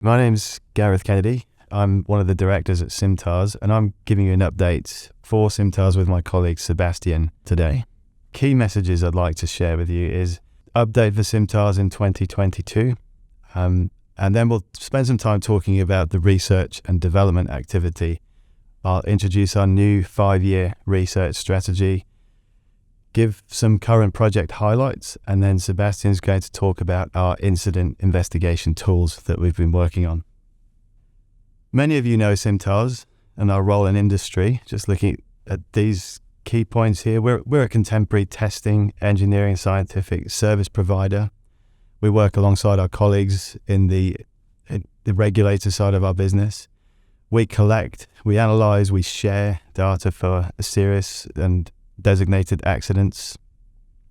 My name's Gareth Kennedy. I'm one of the directors at Simtars, and I'm giving you an update for Simtars with my colleague Sebastian today. Key messages I'd like to share with you is update for Simtars in 2022, and then we'll spend some time talking about the research and development activity. I'll introduce our new 5-year research strategy, give some current project highlights, and then Sebastian's going to talk about our incident investigation tools that we've been working on. Many of you know Simtars and our role in industry. Just looking at these key points here, we're a contemporary testing, engineering, scientific service provider. We work alongside our colleagues in the regulator side of our business. We collect, we analyze, we share data for serious and designated accidents.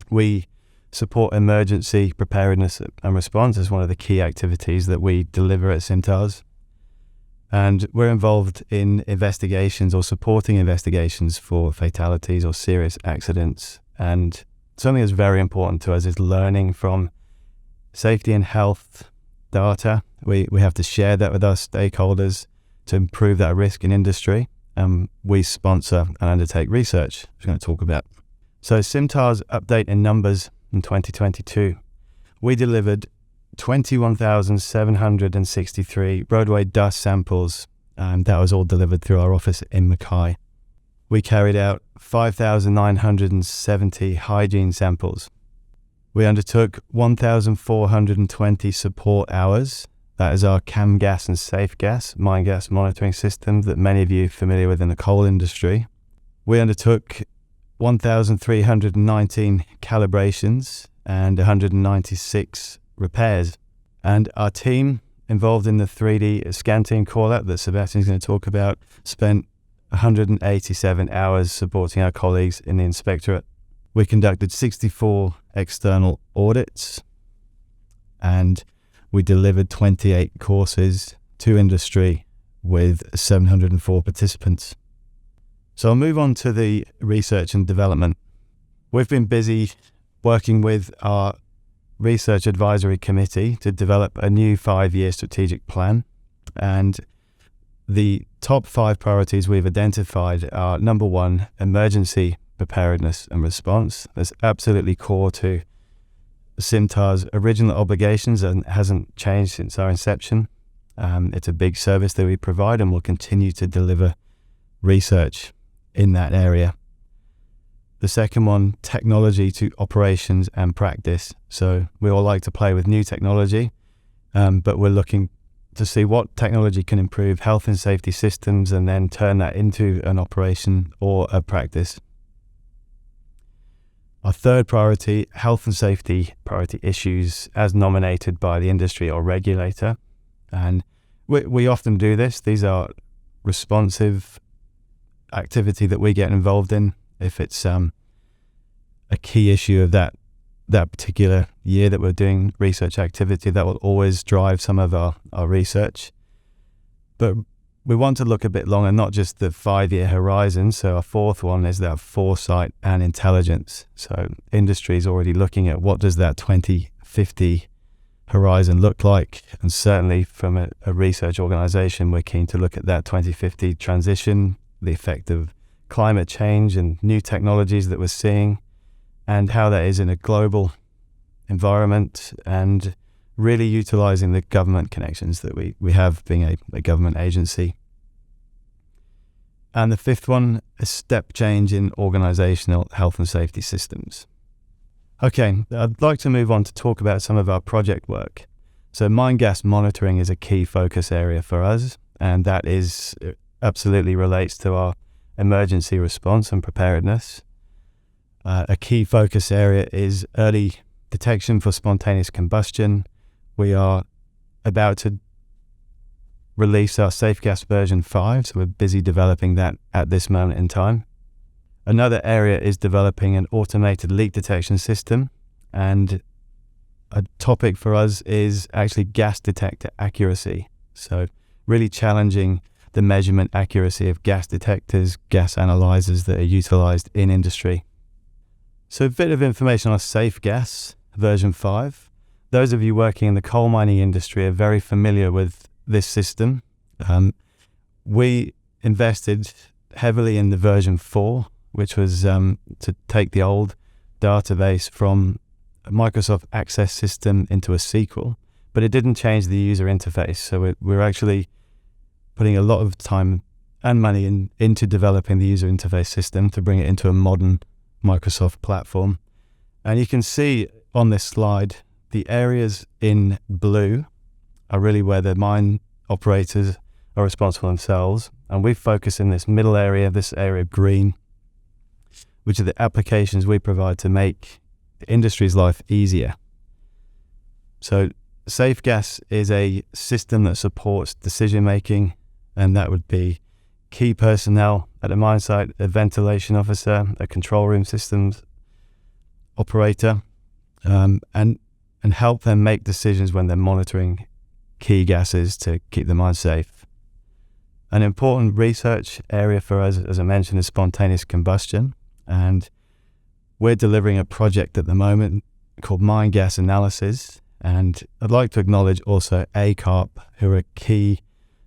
We support emergency preparedness and response as one of the key activities that we deliver at Simtars. And we're involved in investigations or supporting investigations for fatalities or serious accidents. And something that's very important to us is learning from safety and health data. We have to share that with our stakeholders to improve that risk in industry. We sponsor and undertake research, which we're going to talk about. So Simtars update in numbers in 2022. We delivered 21,763 roadway dust samples, and that was all delivered through our office in Mackay. We carried out 5,970 hygiene samples. We undertook 1,420 support hours. That is our CAM gas and safe gas, mine gas monitoring system that many of you are familiar with in the coal industry. We undertook 1,319 calibrations and 196 repairs. And our team involved in the 3D scan team call-out that Sebastian's going to talk about spent 187 hours supporting our colleagues in the Inspectorate. We conducted 64 external audits, and we delivered 28 courses to industry with 704 participants. So I'll move on to the research and development. We've been busy working with our Research Advisory Committee to develop a new 5-year strategic plan. And the top 5 priorities we've identified are: number 1, emergency preparedness and response. That's absolutely core to Simtars' original obligations and hasn't changed since our inception. It's a big service that we provide, and we'll continue to deliver research in that area. The second one, technology to operations and practice. So we all like to play with new technology, but we're looking to see what technology can improve health and safety systems and then turn that into an operation or a practice. Our third priority, health and safety priority issues as nominated by the industry or regulator. And we often do this. These are responsive activity that we get involved in. If it's a key issue of that particular year that we're doing research activity, that will always drive some of our research. But we want to look a bit longer, not just the 5-year horizon. So our fourth one is that foresight and intelligence. So industry is already looking at what does that 2050 horizon look like. And certainly from a research organization, we're keen to look at that 2050 transition, the effect of climate change and new technologies that we're seeing, and how that is in a global environment, and really utilizing the government connections that we have being a government agency. And the fifth one, a step change in organizational health and safety systems. Okay, I'd like to move on to talk about some of our project work. So mine gas monitoring is a key focus area for us, and that is absolutely relates to our emergency response and preparedness. A key focus area is early detection for spontaneous combustion. We are about to release our Safe Gas version 5, so we're busy developing that at this moment in time. Another area is developing an automated leak detection system, and a topic for us is actually gas detector accuracy. So really challenging the measurement accuracy of gas detectors, gas analyzers that are utilized in industry. So a bit of information on Safe Gas version 5. Those of you working in the coal mining industry are very familiar with this system. We invested heavily in the version 4, which was to take the old database from a Microsoft Access system into a SQL, but it didn't change the user interface. So we're actually putting a lot of time and money into developing the user interface system to bring it into a modern Microsoft platform. And you can see on this slide, the areas in blue are really where the mine operators are responsible themselves. And we focus in this middle area, this area of green, which are the applications we provide to make the industry's life easier. So Safe Gas is a system that supports decision making, and that would be key personnel at a mine site, a ventilation officer, a control room systems operator, and help them make decisions when they're monitoring key gases to keep the mine safe. An important research area for us, as I mentioned, is spontaneous combustion, and we're delivering a project at the moment called Mine Gas Analysis. And I'd like to acknowledge also ACARP, who are a key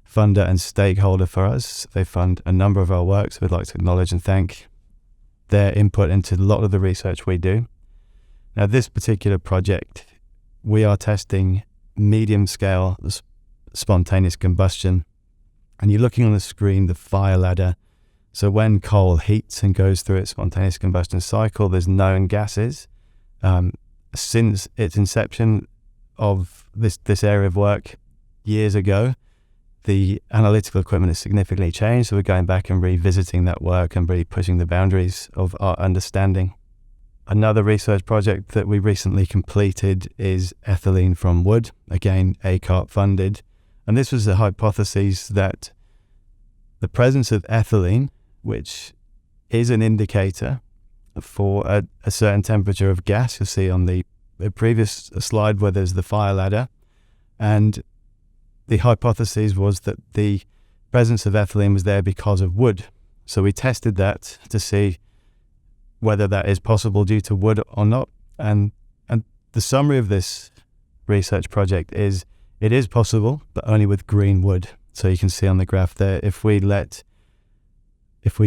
funder and stakeholder for us. They fund a number of our work, so we'd like to acknowledge and thank their input into a lot of the research we do. Now, this particular project, we are testing medium-scale spontaneous combustion, and you're looking on the screen, the fire ladder. So when coal heats and goes through its spontaneous combustion cycle, there's known gases. Since its inception of this area of work years ago, the analytical equipment has significantly changed, so we're going back and revisiting that work and really pushing the boundaries of our understanding. Another research project that we recently completed is ethylene from wood, again ACARP funded, and this was the hypothesis that the presence of ethylene, which is an indicator for a certain temperature of gas, you'll see on the previous slide where there's the fire ladder, and the hypothesis was that the presence of ethylene was there because of wood. So we tested that to see whether that is possible due to wood or not. And the summary of this research project is it is possible, but only with green wood. So you can see on the graph there, if we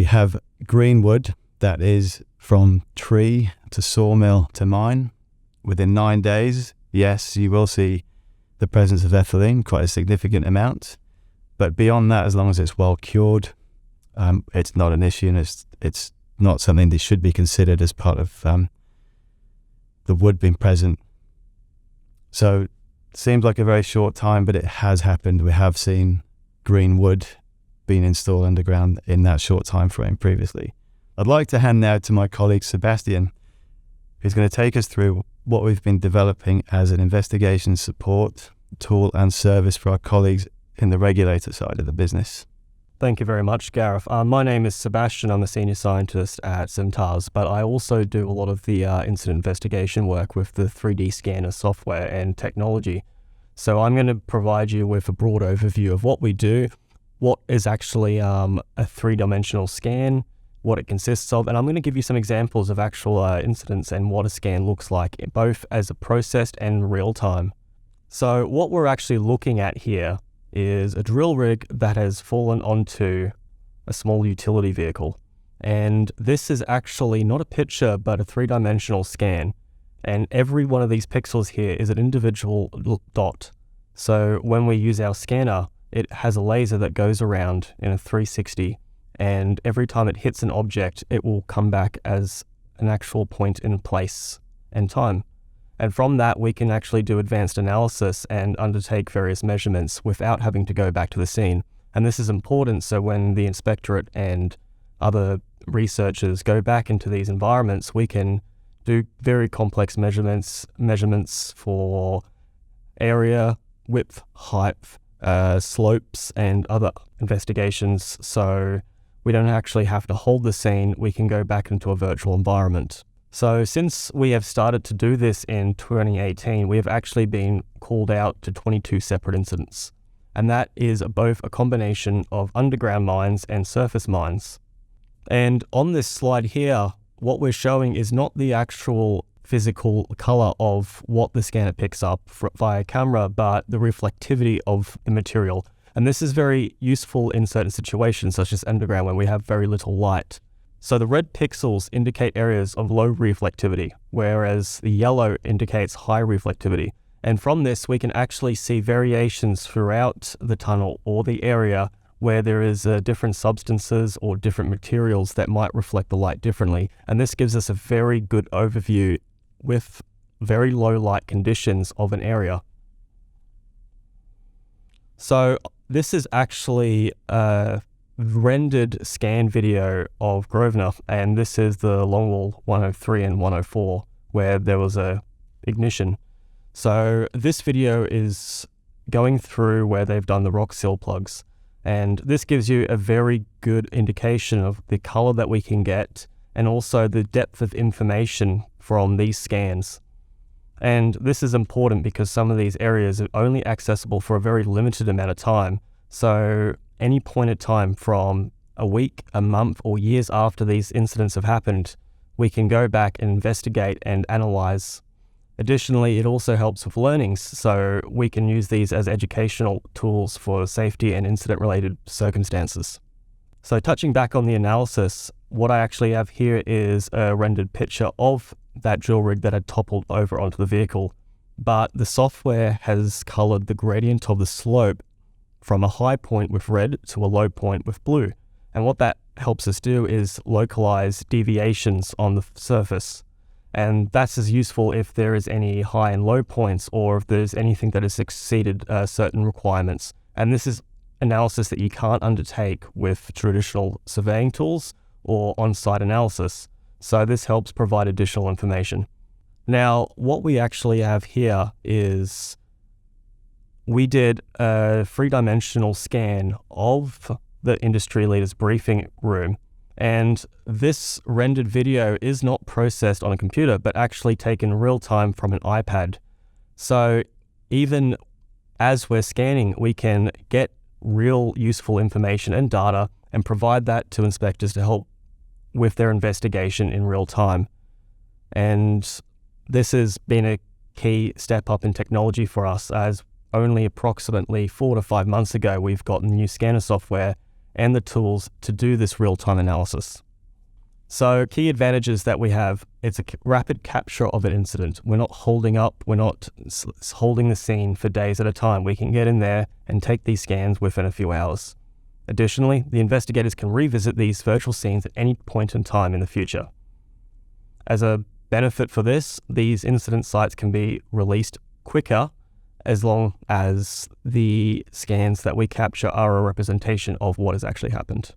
have green wood that is from tree to sawmill to mine, within 9 days, yes, you will see the presence of ethylene, quite a significant amount. But beyond that, as long as it's well cured, it's not an issue, and it's not something that should be considered as part of the wood being present. So it seems like a very short time, but it has happened. We have seen green wood being installed underground in that short time frame previously. I'd like to hand now to my colleague Sebastian, who's going to take us through what we've been developing as an investigation support tool and service for our colleagues in the regulator side of the business. Thank you very much, Gareth. My name is Sebastian. I'm a senior scientist at Simtars, but I also do a lot of the incident investigation work with the 3D scanner software and technology. So I'm going to provide you with a broad overview of what we do, what is actually a three-dimensional scan, what it consists of, and I'm going to give you some examples of actual incidents and what a scan looks like, both as a processed and real time. So what we're actually looking at here is a drill rig that has fallen onto a small utility vehicle. And this is actually not a picture, but a three-dimensional scan. And every one of these pixels here is an individual dot. So when we use our scanner, it has a laser that goes around in a 360. And every time it hits an object, it will come back as an actual point in place and time. And from that, we can actually do advanced analysis and undertake various measurements without having to go back to the scene. And this is important, so when the inspectorate and other researchers go back into these environments, we can do very complex measurements for area, width, height, slopes, and other investigations. So we don't actually have to hold the scene, we can go back into a virtual environment. So since we have started to do this in 2018, we have actually been called out to 22 separate incidents. And that is both a combination of underground mines and surface mines. And on this slide here, what we're showing is not the actual physical color of what the scanner picks up via camera, but the reflectivity of the material. And this is very useful in certain situations, such as underground, when we have very little light. So the red pixels indicate areas of low reflectivity, whereas the yellow indicates high reflectivity. And from this, we can actually see variations throughout the tunnel or the area where there is different substances or different materials that might reflect the light differently. And this gives us a very good overview with very low light conditions of an area. So this is actually a rendered scan video of Grosvenor, and this is the longwall 103 and 104 where there was a ignition. So this video is going through where they've done the rock seal plugs, and this gives you a very good indication of the color that we can get and also the depth of information from these scans. And this is important because some of these areas are only accessible for a very limited amount of time. So any point of time from a week, a month, or years after these incidents have happened, we can go back and investigate and analyze. Additionally, it also helps with learnings, so we can use these as educational tools for safety and incident-related circumstances. So touching back on the analysis, what I actually have here is a rendered picture of that drill rig that had toppled over onto the vehicle, but the software has colored the gradient of the slope from a high point with red to a low point with blue. And what that helps us do is localize deviations on the surface. And that's as useful if there is any high and low points, or if there's anything that has exceeded certain requirements. And this is analysis that you can't undertake with traditional surveying tools or on-site analysis. So this helps provide additional information. Now, what we actually have here is we did a three-dimensional scan of the industry leaders briefing room. And this rendered video is not processed on a computer, but actually taken real time from an iPad. So even as we're scanning, we can get real useful information and data and provide that to inspectors to help with their investigation in real time. And this has been a key step up in technology for us, as only approximately 4 to 5 months ago, we've gotten new scanner software and the tools to do this real-time analysis. So key advantages that we have, it's a rapid capture of an incident. We're not holding up, we're not holding the scene for days at a time. We can get in there and take these scans within a few hours. Additionally, the investigators can revisit these virtual scenes at any point in time in the future. As a benefit for this, these incident sites can be released quicker as long as the scans that we capture are a representation of what has actually happened.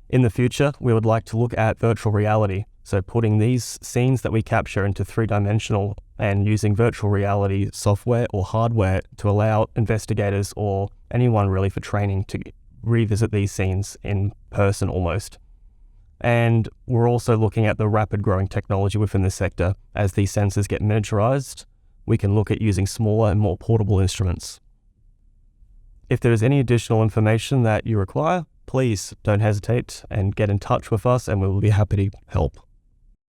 In the future, we would like to look at virtual reality, so putting these scenes that we capture into three-dimensional and using virtual reality software or hardware to allow investigators or anyone really for training to revisit these scenes in person almost. And we're also looking at the rapid growing technology within the sector. As these sensors get miniaturized, we can look at using smaller and more portable instruments. If there is any additional information that you require, please don't hesitate and get in touch with us, and we will be happy to help.